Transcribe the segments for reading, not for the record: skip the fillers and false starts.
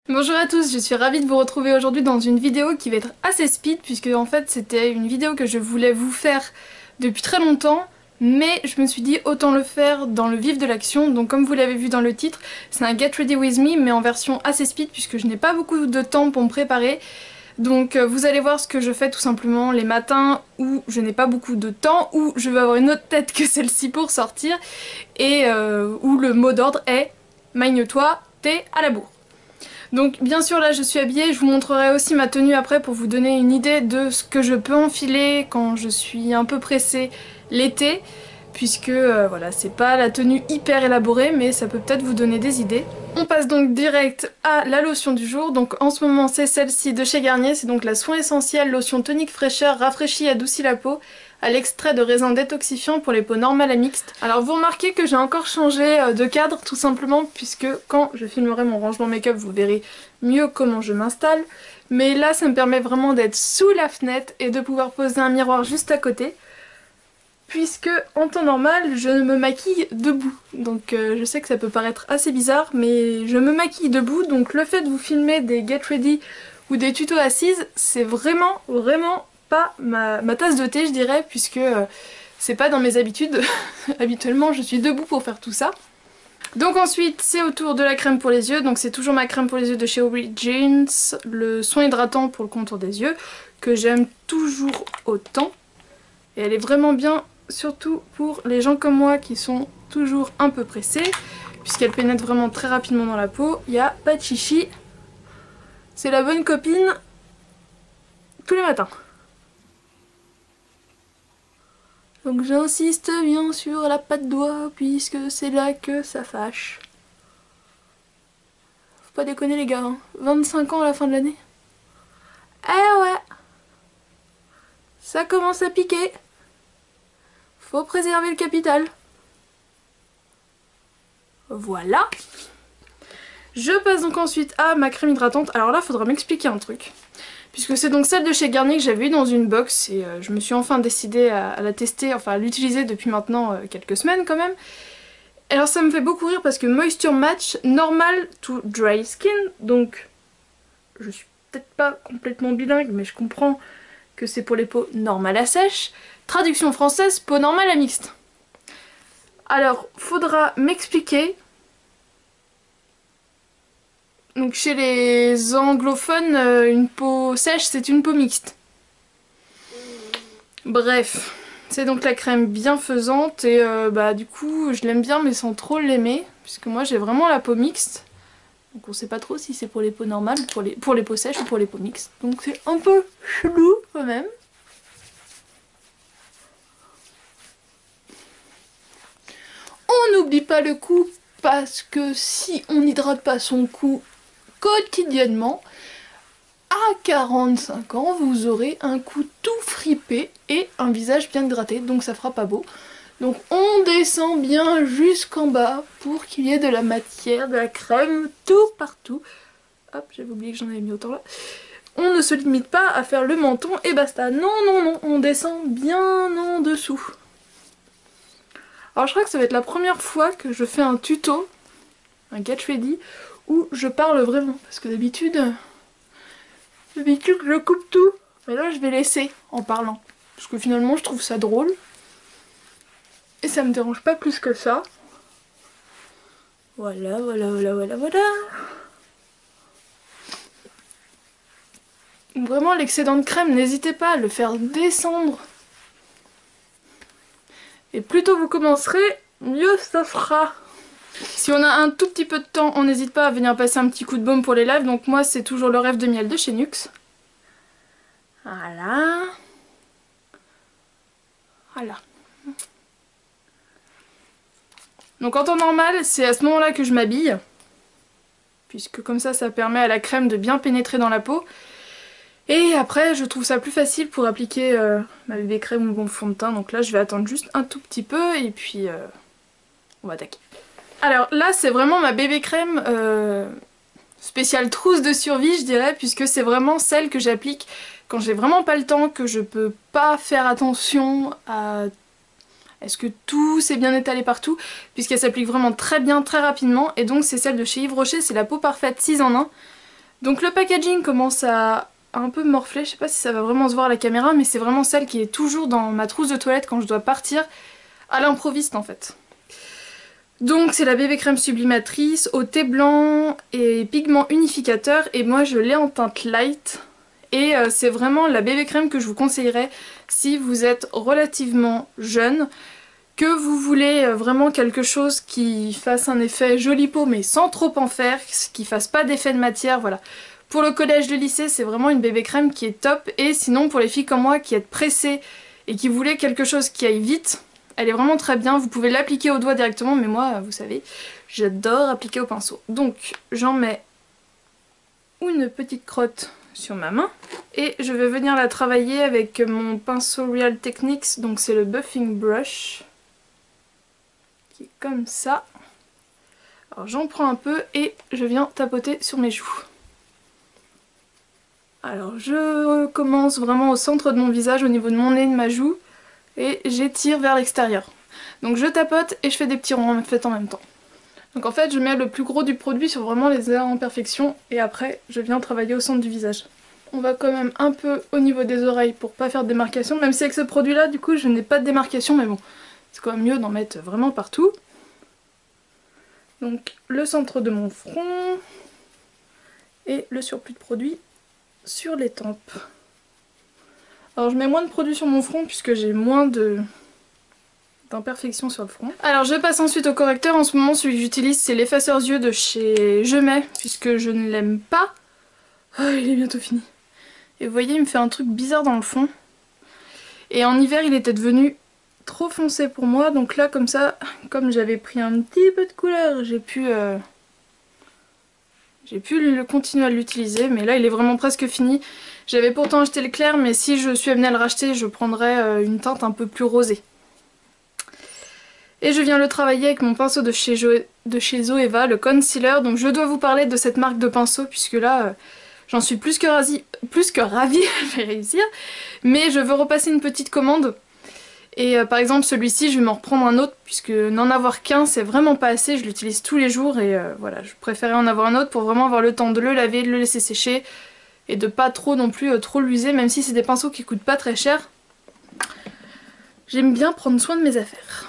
Bonjour à tous, je suis ravie de vous retrouver aujourd'hui dans une vidéo qui va être assez speed puisque en fait c'était une vidéo que je voulais vous faire depuis très longtemps, mais je me suis dit autant le faire dans le vif de l'action. Donc comme vous l'avez vu dans le titre, c'est un Get Ready With Me mais en version assez speed puisque je n'ai pas beaucoup de temps pour me préparer. Donc vous allez voir ce que je fais tout simplement les matins où je n'ai pas beaucoup de temps, où je veux avoir une autre tête que celle-ci pour sortir et où le mot d'ordre est magne-toi, t'es à la bourre. Donc bien sûr là je suis habillée, je vous montrerai aussi ma tenue après pour vous donner une idée de ce que je peux enfiler quand je suis un peu pressée l'été, puisque voilà, c'est pas la tenue hyper élaborée mais ça peut peut-être vous donner des idées. On passe donc direct à la lotion du jour, donc en ce moment c'est celle-ci de chez Garnier, c'est donc la Soin Essentiel lotion tonique fraîcheur rafraîchit adoucit la peau à l'extrait de raisin détoxifiant pour les peaux normales à mixtes. Alors vous remarquez que j'ai encore changé de cadre tout simplement puisque quand je filmerai mon rangement make-up vous verrez mieux comment je m'installe. Mais là ça me permet vraiment d'être sous la fenêtre et de pouvoir poser un miroir juste à côté. Puisque en temps normal je me maquille debout. Donc je sais que ça peut paraître assez bizarre mais je me maquille debout, donc le fait de vous filmer des get ready ou des tutos assises c'est vraiment pas ma tasse de thé je dirais, puisque c'est pas dans mes habitudes. Habituellement je suis debout pour faire tout ça. Donc ensuite c'est au tour de la crème pour les yeux, donc c'est toujours ma crème pour les yeux de chez Origins, le soin hydratant pour le contour des yeux, que j'aime toujours autant. Et elle est vraiment bien, surtout pour les gens comme moi qui sont toujours un peu pressés, puisqu'elle pénètre vraiment très rapidement dans la peau, il n'y a pas de chichi. C'est la bonne copine tous les matins. Donc j'insiste bien sur la patte doigt puisque c'est là que ça fâche. Faut pas déconner les gars, hein. 25 ans à la fin de l'année. Eh ouais, ça commence à piquer. Faut préserver le capital. Voilà. Je passe donc ensuite à ma crème hydratante. Alors là, faudra m'expliquer un truc. Puisque c'est donc celle de chez Garnier que j'avais eue dans une box et je me suis enfin décidée à la tester, enfin à l'utiliser depuis maintenant quelques semaines quand même. Alors ça me fait beaucoup rire parce que Moisture Match Normal to Dry Skin, donc je suis peut-être pas complètement bilingue mais je comprends que c'est pour les peaux normales à sèche. Traduction française, peau normale à mixte. Alors faudra m'expliquer. Donc chez les anglophones, une peau sèche c'est une peau mixte. Bref, c'est donc la crème bienfaisante et bah du coup je l'aime bien mais sans trop l'aimer, puisque moi j'ai vraiment la peau mixte. Donc on sait pas trop si c'est pour les peaux normales, pour les peaux sèches ou pour les peaux mixtes. Donc c'est un peu chelou quand même. On n'oublie pas le cou, parce que si on n'hydrate pas son cou quotidiennement, à 45 ans, vous aurez un cou tout fripé et un visage bien hydraté, donc ça fera pas beau. Donc on descend bien jusqu'en bas pour qu'il y ait de la matière, de la crème, tout partout. Hop, j'avais oublié que j'en avais mis autant là. On ne se limite pas à faire le menton et basta. Non, non, non, on descend bien en dessous. Alors je crois que ça va être la première fois que je fais un tuto, un get ready, où je parle vraiment. Parce que d'habitude je coupe tout. Mais là je vais laisser en parlant. Parce que finalement je trouve ça drôle. Et ça me dérange pas plus que ça. Voilà, voilà, voilà, voilà, voilà. Vraiment l'excédent de crème, n'hésitez pas à le faire descendre. Et plus tôt vous commencerez, mieux ça sera. Si on a un tout petit peu de temps, on n'hésite pas à venir passer un petit coup de baume pour les lèvres. Donc moi c'est toujours le Rêve de Miel de chez NYX. Voilà. Voilà. Donc en temps normal, c'est à ce moment-là que je m'habille. Puisque comme ça permet à la crème de bien pénétrer dans la peau. Et après je trouve ça plus facile pour appliquer ma bébé crème ou mon fond de teint. Donc là je vais attendre juste un tout petit peu et puis on va attaquer. Alors là c'est vraiment ma bébé crème spéciale trousse de survie je dirais, puisque c'est vraiment celle que j'applique quand j'ai vraiment pas le temps, que je peux pas faire attention à est-ce que tout s'est bien étalé partout, puisqu'elle s'applique vraiment très bien, très rapidement. Et donc c'est celle de chez Yves Rocher, c'est la peau parfaite 6 en 1. Donc le packaging commence à un peu morfler, je sais pas si ça va vraiment se voir à la caméra, mais c'est vraiment celle qui est toujours dans ma trousse de toilette quand je dois partir, à l'improviste en fait. Donc c'est la BB crème sublimatrice au thé blanc et pigment unificateur, et moi je l'ai en teinte light. Et c'est vraiment la BB crème que je vous conseillerais si vous êtes relativement jeune, que vous voulez vraiment quelque chose qui fasse un effet jolie peau mais sans trop en faire, qui fasse pas d'effet de matière, voilà. Pour le collège, le lycée, c'est vraiment une BB crème qui est top. Et sinon pour les filles comme moi qui êtes pressées et qui voulaient quelque chose qui aille vite, elle est vraiment très bien. Vous pouvez l'appliquer au doigt directement, mais moi, vous savez, j'adore appliquer au pinceau. Donc j'en mets une petite crotte sur ma main et je vais venir la travailler avec mon pinceau Real Techniques, donc c'est le buffing brush qui est comme ça. Alors j'en prends un peu et je viens tapoter sur mes joues. Alors je commence vraiment au centre de mon visage, au niveau de mon nez et de ma joue, et j'étire vers l'extérieur. Donc je tapote et je fais des petits ronds en fait en même temps. Donc en fait je mets le plus gros du produit sur vraiment les imperfections et après je viens travailler au centre du visage. On va quand même un peu au niveau des oreilles pour pas faire de démarcation, même si avec ce produit là du coup je n'ai pas de démarcation, mais bon, c'est quand même mieux d'en mettre vraiment partout. Donc le centre de mon front et le surplus de produit sur les tempes. Alors je mets moins de produit sur mon front puisque j'ai moins d'imperfections sur le front. Alors je passe ensuite au correcteur. En ce moment celui que j'utilise c'est l'effaceur yeux de chez Je Mets, puisque je ne l'aime pas. Oh, il est bientôt fini. Et vous voyez il me fait un truc bizarre dans le fond. Et en hiver il était devenu trop foncé pour moi, donc là comme ça, comme j'avais pris un petit peu de couleur, j'ai pu continuer à l'utiliser, mais là il est vraiment presque fini. J'avais pourtant acheté le clair, mais si je suis amenée à le racheter, je prendrais une teinte un peu plus rosée. Et je viens le travailler avec mon pinceau de chez Zoeva, le concealer. Donc je dois vous parler de cette marque de pinceau, puisque là, j'en suis plus que ravie, je vais réussir. Mais je veux repasser une petite commande. Et par exemple celui-ci, je vais m'en reprendre un autre, puisque n'en avoir qu'un, c'est vraiment pas assez. Je l'utilise tous les jours et voilà, je préférais en avoir un autre pour vraiment avoir le temps de le laver, de le laisser sécher. Et de pas trop non plus trop l'user, même si c'est des pinceaux qui coûtent pas très cher. J'aime bien prendre soin de mes affaires.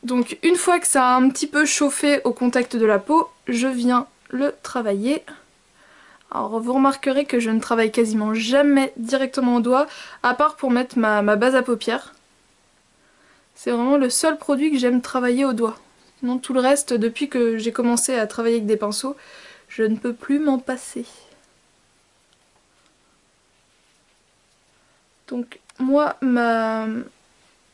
Donc une fois que ça a un petit peu chauffé au contact de la peau, je viens le travailler. Alors vous remarquerez que je ne travaille quasiment jamais directement au doigt, à part pour mettre ma base à paupières. C'est vraiment le seul produit que j'aime travailler au doigt. Sinon tout le reste, depuis que j'ai commencé à travailler avec des pinceaux, je ne peux plus m'en passer. Donc moi,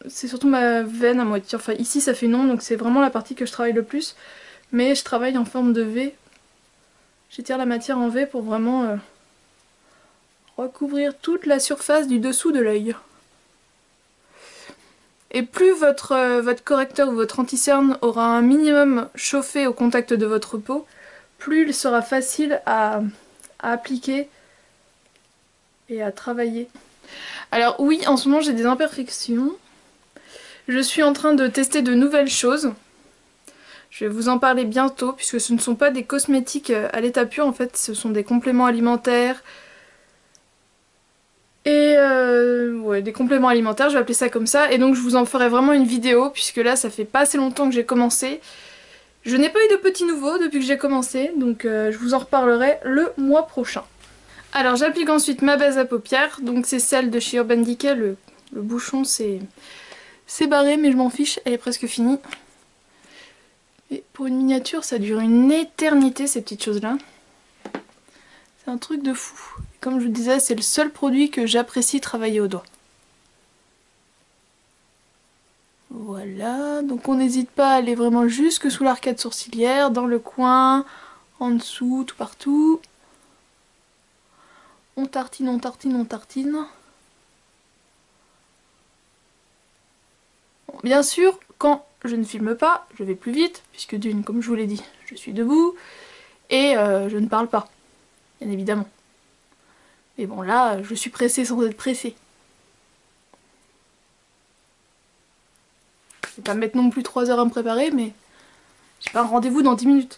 c'est surtout ma veine à moitié, enfin ici ça fait non, donc c'est vraiment la partie que je travaille le plus. Mais je travaille en forme de V. J'étire la matière en V pour vraiment recouvrir toute la surface du dessous de l'œil. Et plus votre correcteur ou votre anti-cerne aura un minimum chauffé au contact de votre peau, plus il sera facile à appliquer et à travailler. Alors oui, en ce moment j'ai des imperfections. Je suis en train de tester de nouvelles choses. Je vais vous en parler bientôt, puisque ce ne sont pas des cosmétiques à l'état pur, en fait, ce sont des compléments alimentaires. Et ouais, des compléments alimentaires, je vais appeler ça comme ça. Et donc je vous en ferai vraiment une vidéo, puisque là ça fait pas assez longtemps que j'ai commencé. Je n'ai pas eu de petits nouveaux depuis que j'ai commencé, donc je vous en reparlerai le mois prochain. Alors j'applique ensuite ma base à paupières, donc c'est celle de chez Urban Decay, le bouchon c'est barré mais je m'en fiche, elle est presque finie. Et pour une miniature ça dure une éternité ces petites choses là. C'est un truc de fou. Comme je vous disais, c'est le seul produit que j'apprécie travailler au doigt. Voilà, donc on n'hésite pas à aller vraiment jusque sous l'arcade sourcilière, dans le coin, en dessous, tout partout. On tartine, on tartine, on tartine. Bon, bien sûr, quand je ne filme pas, je vais plus vite, puisque d'une, comme je vous l'ai dit, je suis debout, et je ne parle pas, bien évidemment. Mais bon là, je suis pressée sans être pressée. Je vais pas me mettre non plus 3 heures à me préparer, mais j'ai pas un rendez-vous dans 10 minutes.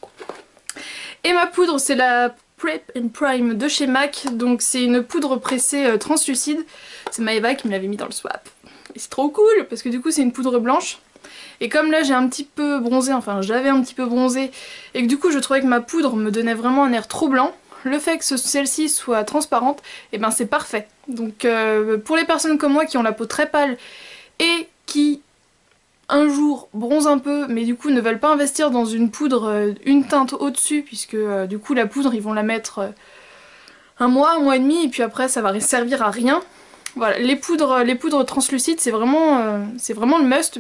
Et ma poudre, c'est la Prep and Prime de chez MAC. Donc c'est une poudre pressée translucide. C'est Maëva qui me l'avait mis dans le swap. Et c'est trop cool parce que du coup c'est une poudre blanche. Et comme là j'ai un petit peu bronzé, enfin j'avais un petit peu bronzé, et que du coup je trouvais que ma poudre me donnait vraiment un air trop blanc, le fait que celle-ci soit transparente, et ben c'est parfait. Donc pour les personnes comme moi qui ont la peau très pâle et qui un jour bronzent un peu mais du coup ne veulent pas investir dans une poudre une teinte au-dessus, puisque du coup la poudre ils vont la mettre un mois et demi et puis après ça va servir à rien. Voilà, les poudres translucides c'est vraiment le must,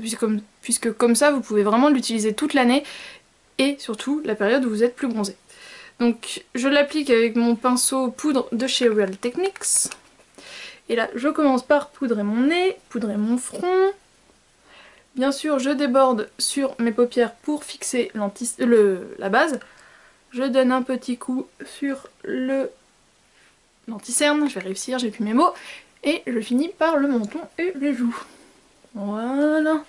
puisque comme ça vous pouvez vraiment l'utiliser toute l'année et surtout la période où vous êtes plus bronzé. Donc je l'applique avec mon pinceau poudre de chez Real Techniques. Et là je commence par poudrer mon nez, poudrer mon front. Bien sûr je déborde sur mes paupières pour fixer la base. Je donne un petit coup sur l'anti-cerne, je vais réussir, j'ai plus mes mots. Et je finis par le menton et les joues. Voilà.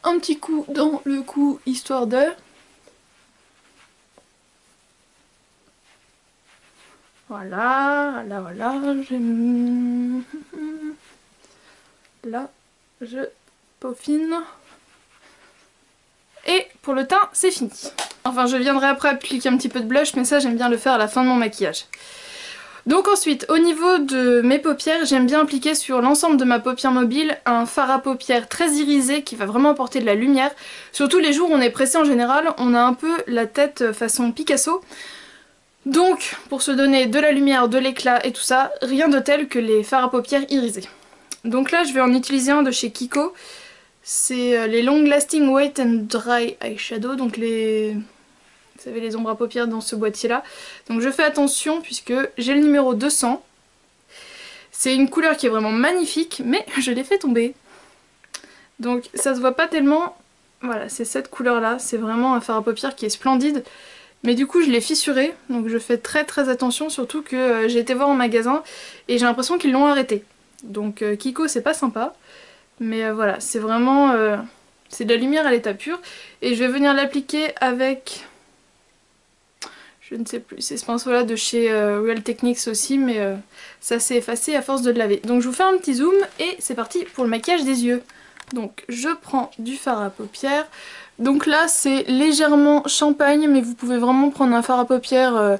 Un petit coup dans le cou, histoire de... Voilà, là, je peaufine. Et pour le teint, c'est fini. Enfin, je viendrai après appliquer un petit peu de blush, mais ça, j'aime bien le faire à la fin de mon maquillage. Donc ensuite, au niveau de mes paupières, j'aime bien appliquer sur l'ensemble de ma paupière mobile un fard à paupières très irisé qui va vraiment apporter de la lumière. Surtout les jours où on est pressé en général, on a un peu la tête façon Picasso. Donc, pour se donner de la lumière, de l'éclat et tout ça, rien de tel que les fards à paupières irisés. Donc là, je vais en utiliser un de chez Kiko. C'est les Long Lasting Wet and Dry Eyeshadow, donc vous savez, les ombres à paupières dans ce boîtier là. Donc je fais attention puisque j'ai le numéro 200. C'est une couleur qui est vraiment magnifique, mais je l'ai fait tomber. Donc ça se voit pas tellement. Voilà, c'est cette couleur là, c'est vraiment un fard à paupières qui est splendide. Mais du coup je l'ai fissuré, donc je fais très attention, surtout que j'ai été voir en magasin et j'ai l'impression qu'ils l'ont arrêté. Donc Kiko c'est pas sympa, mais voilà, c'est vraiment... c'est de la lumière à l'état pur. Et je vais venir l'appliquer avec... Je ne sais plus, c'est ce pinceau là de chez Real Techniques aussi, mais ça s'est effacé à force de le laver. Donc je vous fais un petit zoom et c'est parti pour le maquillage des yeux. Donc je prends du fard à paupières. Donc là c'est légèrement champagne, mais vous pouvez vraiment prendre un fard à paupières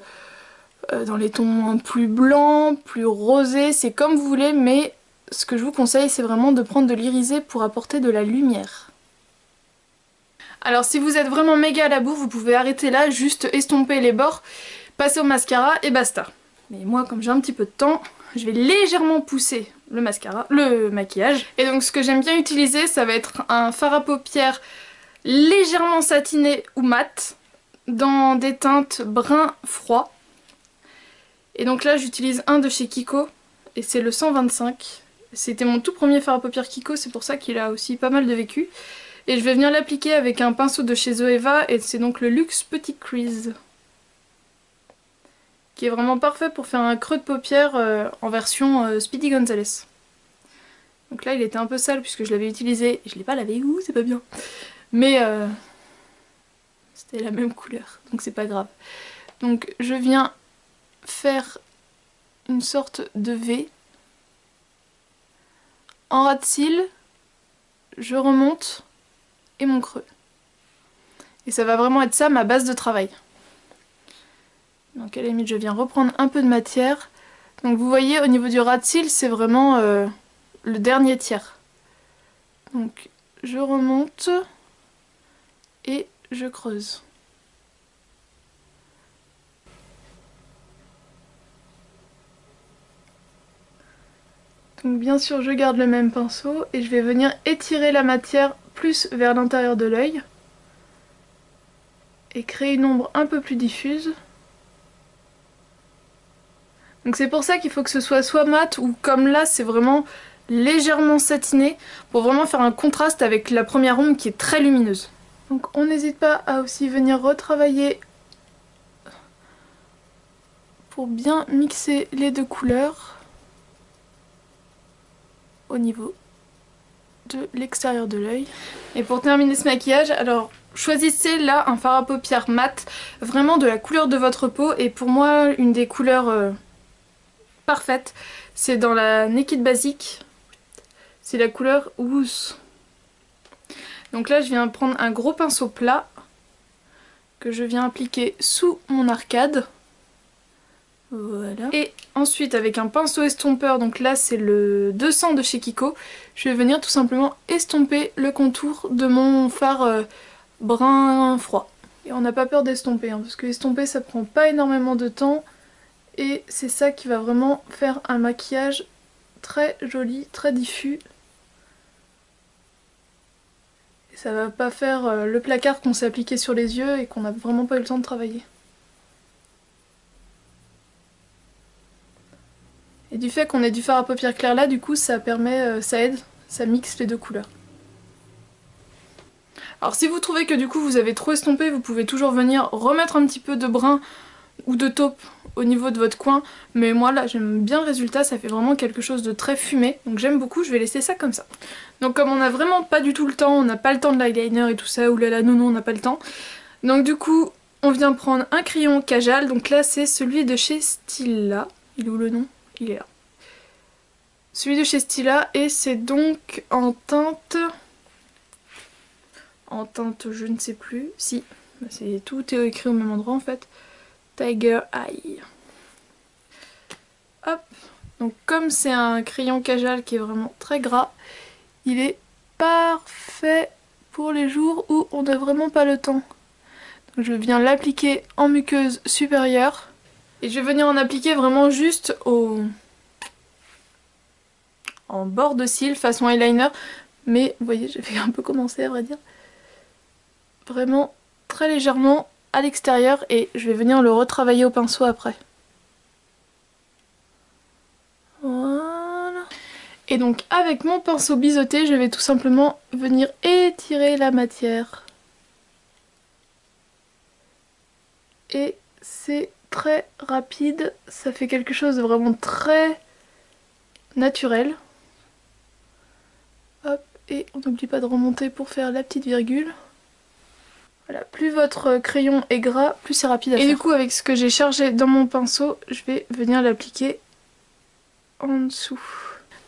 dans les tons plus blancs, plus rosés, c'est comme vous voulez, mais ce que je vous conseille c'est vraiment de prendre de l'irisé pour apporter de la lumière. Alors si vous êtes vraiment méga à la bourre, vous pouvez arrêter là, juste estomper les bords, passer au mascara et basta. Mais moi comme j'ai un petit peu de temps, je vais légèrement pousser le maquillage. Et donc ce que j'aime bien utiliser, ça va être un fard à paupières légèrement satiné ou mat, dans des teintes brun froid. Et donc là j'utilise un de chez Kiko, et c'est le 125. C'était mon tout premier fard à paupières Kiko, c'est pour ça qu'il a aussi pas mal de vécu. Et je vais venir l'appliquer avec un pinceau de chez Zoeva, et c'est donc le Luxe Petit Crease. Qui est vraiment parfait pour faire un creux de paupière en version Speedy Gonzales. Donc là il était un peu sale puisque je l'avais utilisé, et je l'ai pas lavé, ouh c'est pas bien. Mais c'était la même couleur, donc c'est pas grave. Donc je viens faire une sorte de V. En ras de cils, je remonte et mon creux. Et ça va vraiment être ça ma base de travail. Donc à la limite je viens reprendre un peu de matière. Donc vous voyez au niveau du ras de cils c'est vraiment le dernier tiers. Donc je remonte et je creuse. Donc bien sûr je garde le même pinceau et je vais venir étirer la matière plus vers l'intérieur de l'œil et créer une ombre un peu plus diffuse. Donc c'est pour ça qu'il faut que ce soit mat ou comme là c'est vraiment légèrement satiné pour vraiment faire un contraste avec la première ombre qui est très lumineuse. Donc on n'hésite pas à aussi venir retravailler pour bien mixer les deux couleurs au niveau de l'extérieur de l'œil. Et pour terminer ce maquillage, alors choisissez là un fard à paupières mat, vraiment de la couleur de votre peau. Et pour moi, une des couleurs parfaites, c'est dans la Naked Basic. C'est la couleur Rousse. Donc là, je viens prendre un gros pinceau plat que je viens appliquer sous mon arcade. Voilà. Et ensuite avec un pinceau estompeur, donc là c'est le 200 de chez Kiko, je vais venir tout simplement estomper le contour de mon fard brun froid. Et on n'a pas peur d'estomper, hein, parce que estomper ça prend pas énormément de temps et c'est ça qui va vraiment faire un maquillage très joli, très diffus. Et ça va pas faire le placard qu'on s'est appliqué sur les yeux et qu'on n'a vraiment pas eu le temps de travailler. Et du fait qu'on ait du fard à paupières clair là, du coup ça permet, ça aide, ça mixe les deux couleurs. Alors si vous trouvez que du coup vous avez trop estompé, vous pouvez toujours venir remettre un petit peu de brun ou de taupe au niveau de votre coin. Mais moi là j'aime bien le résultat, ça fait vraiment quelque chose de très fumé. Donc j'aime beaucoup, je vais laisser ça comme ça. Donc comme on n'a vraiment pas du tout le temps, on n'a pas le temps de l'eyeliner et tout ça, ou là non on n'a pas le temps. Donc du coup on vient prendre un crayon Kajal, donc là c'est celui de chez Stila. Il est où le nom? Il est là. Celui de chez Stila et c'est donc en teinte... je ne sais plus. Si, c'est tout est écrit au même endroit en fait. Tiger Eye. Hop. Donc comme c'est un crayon Kajal qui est vraiment très gras, il est parfait pour les jours où on n'a vraiment pas le temps. Donc je viens l'appliquer en muqueuse supérieure. Et je vais venir en appliquer vraiment juste en bord de cils façon eyeliner. Mais vous voyez, j'ai fait un peu commencer à vrai dire. Vraiment très légèrement à l'extérieur et je vais venir le retravailler au pinceau après. Voilà. Et donc avec mon pinceau biseauté, je vais tout simplement venir étirer la matière. Et c'est très rapide, ça fait quelque chose de vraiment très naturel. Hop, et on n'oublie pas de remonter pour faire la petite virgule. Voilà, plus votre crayon est gras, plus c'est rapide à faire. Et du coup avec ce que j'ai chargé dans mon pinceau, je vais venir l'appliquer en dessous.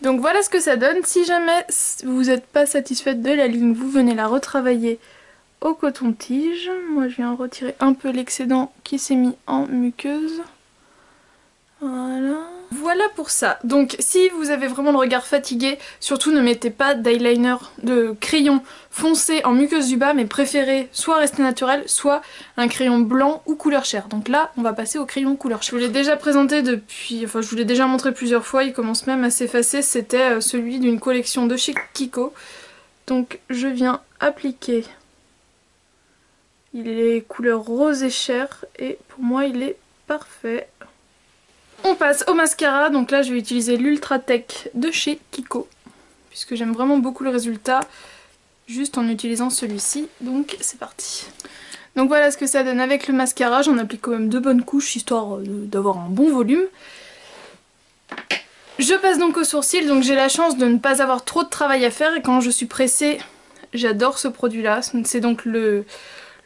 Donc voilà ce que ça donne. Si jamais vous n'êtes pas satisfaite de la ligne, vous venez la retravailler au coton-tige. Moi je viens retirer un peu l'excédent qui s'est mis en muqueuse. Voilà. Voilà pour ça. Donc si vous avez vraiment le regard fatigué, surtout ne mettez pas d'eyeliner, de crayon foncé en muqueuse du bas, mais préférez soit rester naturel, soit un crayon blanc ou couleur chair. Donc là, on va passer au crayon couleur chair. Je vous l'ai déjà présenté depuis, enfin je vous l'ai déjà montré plusieurs fois, il commence même à s'effacer, c'était celui d'une collection de chez Kiko. Donc je viens appliquer. Il est couleur rose et chair et pour moi il est parfait. On passe au mascara, donc là je vais utiliser l'Ultra Tech de chez Kiko, puisque j'aime vraiment beaucoup le résultat, juste en utilisant celui-ci, donc c'est parti. Donc voilà ce que ça donne avec le mascara, j'en applique quand même 2 bonnes couches, histoire d'avoir un bon volume. Je passe donc aux sourcils, donc j'ai la chance de ne pas avoir trop de travail à faire, et quand je suis pressée, j'adore ce produit-là, c'est donc le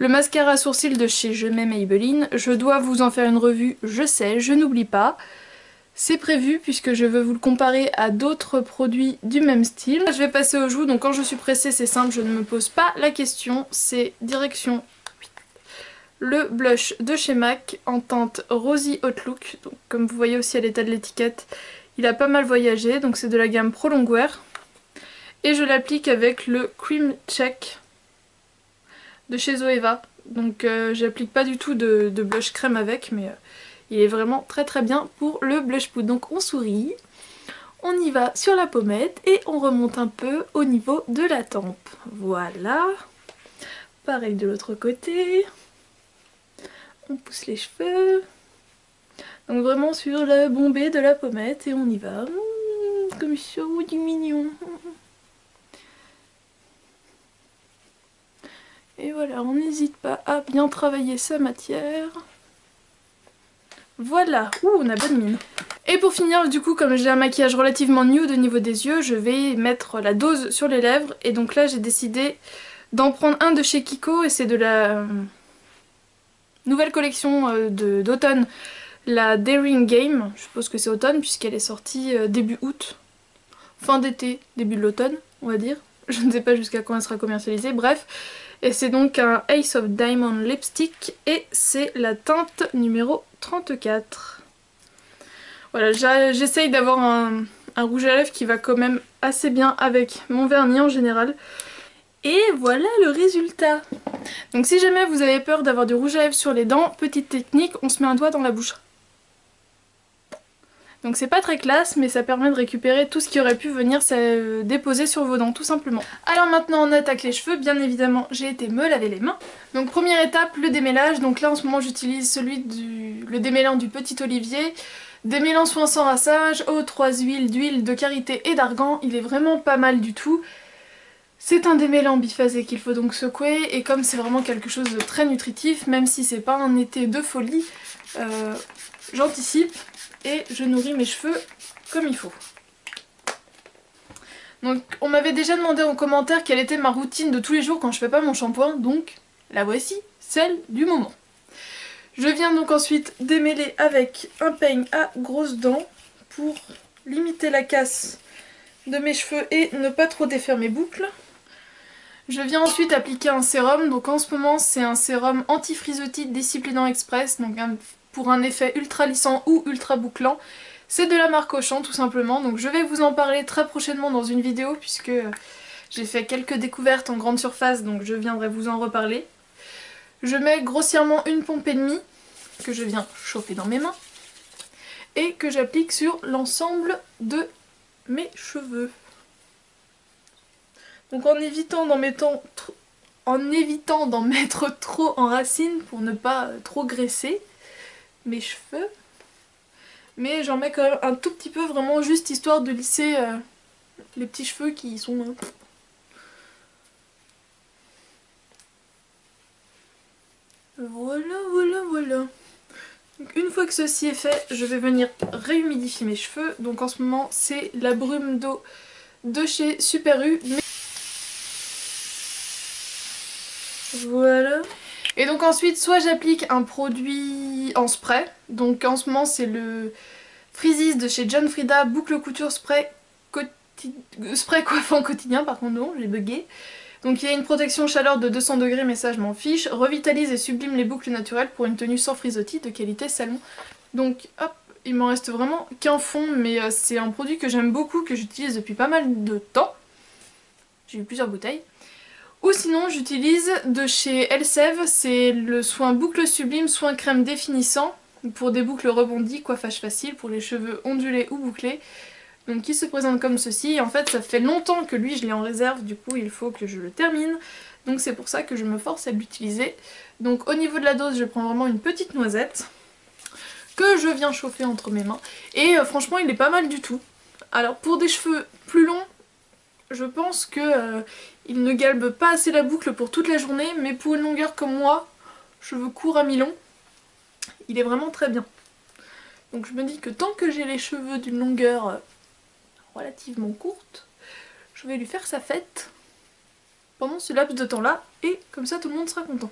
mascara sourcil de chez Je m'aime Maybelline. Je dois vous en faire une revue, je sais, je n'oublie pas. C'est prévu puisque je veux vous le comparer à d'autres produits du même style. Je vais passer aux joues, donc quand je suis pressée c'est simple, je ne me pose pas la question. C'est direction le blush de chez MAC en teinte Rosy Hot Look. Donc, comme vous voyez aussi à l'état de l'étiquette, il a pas mal voyagé, donc c'est de la gamme Pro Longwear. Et je l'applique avec le Cream Check de chez Zoeva. Donc j'applique pas du tout de blush crème avec, mais il est vraiment très très bien pour le blush poudre. Donc on sourit, on y va sur la pommette et on remonte un peu au niveau de la tempe. Voilà. Pareil de l'autre côté. On pousse les cheveux. Donc vraiment sur la bombée de la pommette et on y va. Comme ça, du mignon. Et voilà, on n'hésite pas à bien travailler sa matière. Voilà, ouh, on a bonne mine. Et pour finir, du coup, comme j'ai un maquillage relativement nude au niveau des yeux, je vais mettre la dose sur les lèvres. Et donc là, j'ai décidé d'en prendre un de chez Kiko, et c'est de la nouvelle collection d'automne, la Daring Game. Je suppose que c'est automne puisqu'elle est sortie début août, fin d'été, début de l'automne, on va dire. Je ne sais pas jusqu'à quand elle sera commercialisée, bref. Et c'est donc un Ace of Diamond Lipstick et c'est la teinte numéro 34. Voilà, j'essaye d'avoir un rouge à lèvres qui va quand même assez bien avec mon vernis en général. Et voilà le résultat. Donc si jamais vous avez peur d'avoir du rouge à lèvres sur les dents, petite technique, on se met un doigt dans la bouche. Donc c'est pas très classe, mais ça permet de récupérer tout ce qui aurait pu venir se déposer sur vos dents, tout simplement. Alors maintenant on attaque les cheveux, bien évidemment j'ai été me laver les mains. Donc première étape, le démêlage. Donc là en ce moment j'utilise le démêlant du Petit Olivier. Démêlant soin sans rassage, eau, 3 huiles, d'huile de karité et d'argan, il est vraiment pas mal du tout. C'est un démêlant biphasé qu'il faut donc secouer, et comme c'est vraiment quelque chose de très nutritif, même si c'est pas un été de folie, j'anticipe et je nourris mes cheveux comme il faut. Donc on m'avait déjà demandé en commentaire quelle était ma routine de tous les jours quand je fais pas mon shampoing, donc la voici, celle du moment. Je viens donc ensuite démêler avec un peigne à grosses dents pour limiter la casse de mes cheveux et ne pas trop défaire mes boucles. Je viens ensuite appliquer un sérum, donc en ce moment c'est un sérum anti-frisotite Disciplinant Express, donc pour un effet ultra lissant ou ultra bouclant. C'est de la marque Auchan tout simplement, donc je vais vous en parler très prochainement dans une vidéo puisque j'ai fait quelques découvertes en grande surface, donc je viendrai vous en reparler. Je mets grossièrement une pompe et demie que je viens chauffer dans mes mains et que j'applique sur l'ensemble de mes cheveux. Donc en évitant d'en mettre trop en racines pour ne pas trop graisser mes cheveux. Mais j'en mets quand même un tout petit peu, vraiment juste histoire de lisser les petits cheveux qui sont... Voilà, voilà, voilà. Donc une fois que ceci est fait, je vais venir réhumidifier mes cheveux. Donc en ce moment, c'est la brume d'eau de chez Super U. Voilà. Et donc ensuite, soit j'applique un produit en spray. Donc en ce moment, c'est le Freezies de chez John Frieda Boucle Couture Spray coiffant quotidien. Par contre non, j'ai bugué. Donc il y a une protection chaleur de 200 degrés, mais ça je m'en fiche. Revitalise et sublime les boucles naturelles pour une tenue sans frisottis de qualité salon. Donc hop, il m'en reste vraiment qu'un fond, mais c'est un produit que j'aime beaucoup, que j'utilise depuis pas mal de temps. J'ai eu plusieurs bouteilles. Ou sinon j'utilise de chez Elseve, c'est le soin boucle sublime, soin crème définissant, pour des boucles rebondies, coiffage facile, pour les cheveux ondulés ou bouclés. Donc qui se présente comme ceci, et en fait ça fait longtemps que lui je l'ai en réserve, du coup il faut que je le termine. Donc c'est pour ça que je me force à l'utiliser. Donc au niveau de la dose, je prends vraiment une petite noisette, que je viens chauffer entre mes mains. Et franchement il est pas mal du tout. Alors pour des cheveux plus longs, je pense que il ne galbe pas assez la boucle pour toute la journée, mais pour une longueur comme moi, cheveux courts à mi-long, il est vraiment très bien. Donc je me dis que tant que j'ai les cheveux d'une longueur relativement courte, je vais lui faire sa fête pendant ce laps de temps là, et comme ça tout le monde sera content.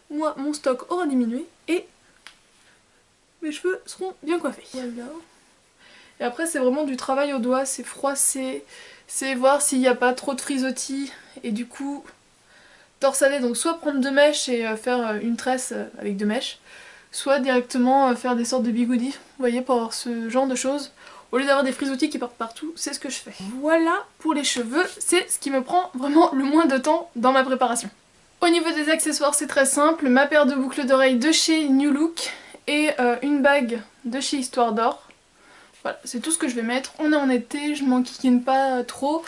Moi mon stock aura diminué et mes cheveux seront bien coiffés. Voilà. Et après c'est vraiment du travail au doigt, c'est froisser, c'est voir s'il n'y a pas trop de frisottis et du coup torsader, donc soit prendre 2 mèches et faire une tresse avec 2 mèches, soit directement faire des sortes de bigoudis, vous voyez, pour avoir ce genre de choses. Au lieu d'avoir des frisottis qui partent partout, c'est ce que je fais. Voilà pour les cheveux, c'est ce qui me prend vraiment le moins de temps dans ma préparation. Au niveau des accessoires, c'est très simple, ma paire de boucles d'oreilles de chez New Look et une bague de chez Histoire d'Or. Voilà, c'est tout ce que je vais mettre. On est en été, je ne m'enquiquine pas trop.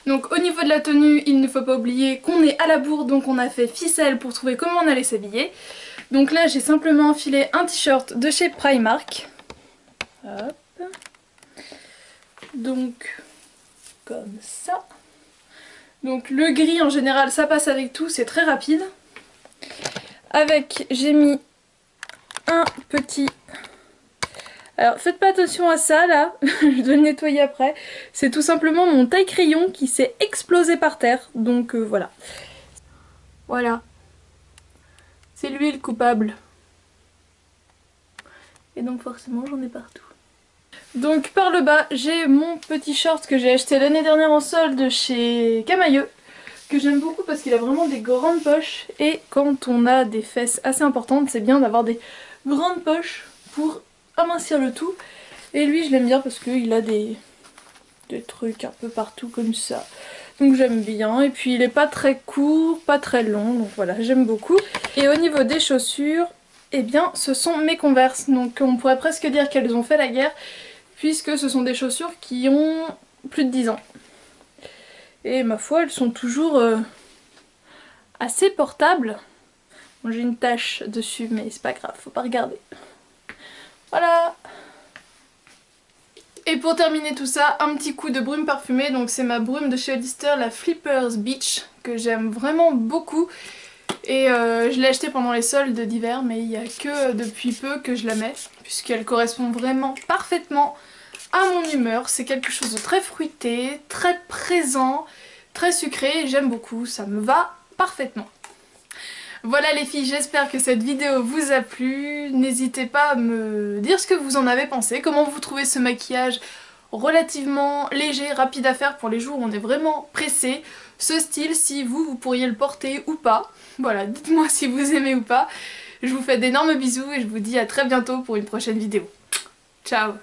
Donc au niveau de la tenue, il ne faut pas oublier qu'on est à la bourre, donc on a fait ficelle pour trouver comment on allait s'habiller. Donc là j'ai simplement enfilé un t-shirt de chez Primark. Hop. Donc comme ça. Donc le gris en général ça passe avec tout, c'est très rapide. Avec j'ai mis un petit Alors faites pas attention à ça là, je dois le nettoyer après. C'est tout simplement mon taille-crayon qui s'est explosé par terre, donc voilà. Voilà. C'est lui le coupable. Et donc forcément j'en ai partout. Donc par le bas, j'ai mon petit short que j'ai acheté l'année dernière en solde chez Camailleux, que j'aime beaucoup parce qu'il a vraiment des grandes poches, et quand on a des fesses assez importantes, c'est bien d'avoir des grandes poches pour amincir le tout. Et lui je l'aime bien parce qu'il a des trucs un peu partout comme ça. Donc j'aime bien, et puis il est pas très court, pas très long, donc voilà, j'aime beaucoup. Et au niveau des chaussures, eh bien ce sont mes Converse, donc on pourrait presque dire qu'elles ont fait la guerre, puisque ce sont des chaussures qui ont plus de 10 ans. Et ma foi, elles sont toujours assez portables. Bon, j'ai une tache dessus, mais c'est pas grave, faut pas regarder. Voilà. Et pour terminer tout ça, un petit coup de brume parfumée. Donc c'est ma brume de chez Hollister, la Flippers Beach, que j'aime vraiment beaucoup. Et je l'ai achetée pendant les soldes d'hiver, mais il n'y a que depuis peu que je la mets, puisqu'elle correspond vraiment parfaitement à mon humeur. C'est quelque chose de très fruité, très présent, très sucré, j'aime beaucoup, ça me va parfaitement. Voilà les filles, j'espère que cette vidéo vous a plu. N'hésitez pas à me dire ce que vous en avez pensé, comment vous trouvez ce maquillage relativement léger, rapide à faire pour les jours où on est vraiment pressé. Ce style, si vous pourriez le porter ou pas. Voilà, dites-moi si vous aimez ou pas. Je vous fais d'énormes bisous et je vous dis à très bientôt pour une prochaine vidéo. Ciao!